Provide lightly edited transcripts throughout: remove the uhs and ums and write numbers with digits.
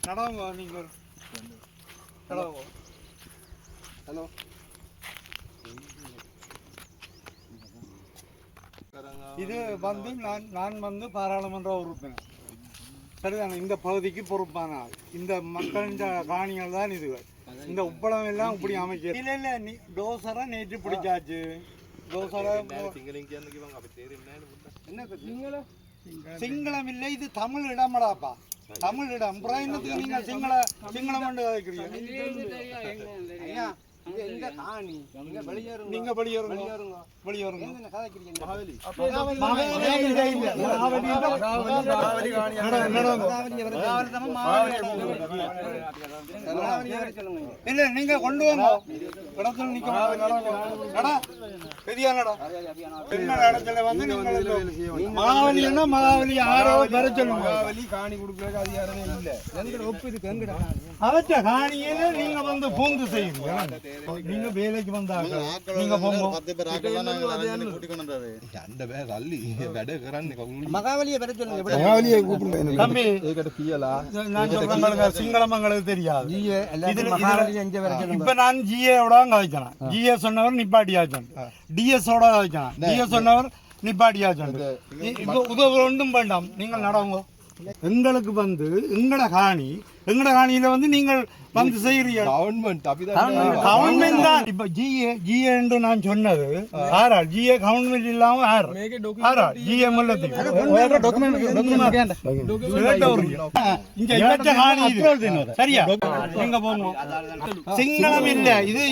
நடவுங்க நீங்கள் நடவுங்க. ஹலோ இது வந்து நான் வந்து பாராளுமன்ற உறுப்பினர் சரிதானே. இந்த பகுதிக்கு பொறுப்பான ஆள். இந்த மக்களின் காணிகள் தான் இதுகள். இந்த உப்பளம் எல்லாம் இப்படி அமைக்க இல்லை இல்லை. நீ டோசரை நேற்று பிடிச்சாச்சு. டோசரை சிங்களம் இல்லை, இது தமிழ் இடமடாப்பா. தமிழ் இடம். புறாயினத்துக்கு நீங்க சிங்களம் வந்து நீங்க வெளியேறுங்க. இல்ல நீங்க கொண்டு வாங்க இடத்துல நிக்க பெரிய இடத்துல வந்து மகாவலின்னா மகாவலி ஆரோ பெற சொல்லுங்க. மகாவலி காணி கொடுக்கறதுக்கு அதிகாரமே இல்ல. ஒப்பு இருக்கு அவற்ற காணியில நீங்க வந்து பூந்து செய்யுங்க. நீங்க வேலைக்கு வந்தாங்க நீங்க போங்க. மகாவலியை பெற சொல்லுங்க. மகாவலியை கூப்பிடுங்க தம்பி. நான் சொல்றேன் சிங்களமங்களுக்கு தெரியாது. இப்ப நான் ஜிஏவோட கதைச்சேன். ஜிஏ சொன்னவர் நிப்பாட்டியாச்சன். டிஎஸ் ஓட கதைச்சேன். டிஎஸ் சொன்னவர் நிப்பாட்டியாச்சன். இப்ப உதவி ஒன்றும் வேண்டாம். நீங்கள் நடவுங்க. எங்களுக்கு வந்து எங்கட காணியில வந்து நீங்கள் வந்து செய்யறீங்க. கவர்மெண்ட் தான். இப்ப ஜிஏ என்று நான் சொன்னது ஆறாள். ஜிஏ கவர்மெண்ட் இல்லாம ஜிஏ சரியா நீங்க போங்க. சிங்களம் இல்ல,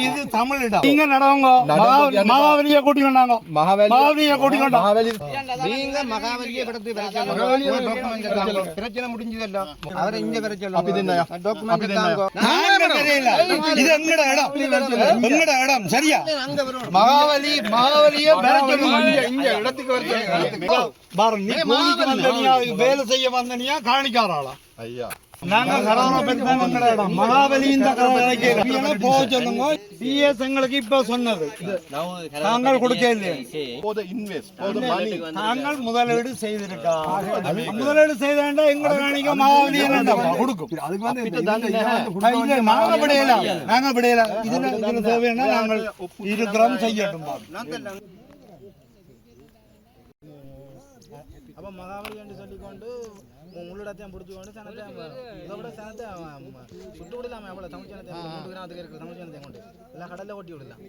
இது தமிழிடம். நீங்க நடவுங்க. மகாவலியை கூட்டி கொண்டாங்க. மகாவலியை கூட்டி கொண்டாங்க. நீங்க மகாவலியை பிரச்சனை முடிஞ்சதல்ல. அவரை இங்க பிரச்சனை சரியா. மகாவலிய வேலை செய்ய வந்தனியா காணிக்காராளா ஐயா. நாங்க மகாவலியின் போக சொல்லுங்க. பிஎஸ் எங்களுக்கு இப்ப சொன்னது நாங்கள் கொடுக்க நாங்கள் முதலீடு செய்திருக்கா. முதலீடு செய்தா எங்களை காணிக்க மகாவலி கொடுக்கும். நாங்க விடையல. இதுல தேவையான நாங்கள் இருக்கிறோம் செய்யட்டும். அப்ப மகாவலி என்று சொல்லிக்கொண்டு உள்ளடத்தையும் பிடிச்சிக்கொண்டு சனத்தை இதோட சனத்தை சுட்டு விடலாமே. அவ்வளோ தமிழ் சனத்தை தமிழ் சனத்தை கொண்டு எல்லாம் கடலில் ஓட்டி விடலாம்.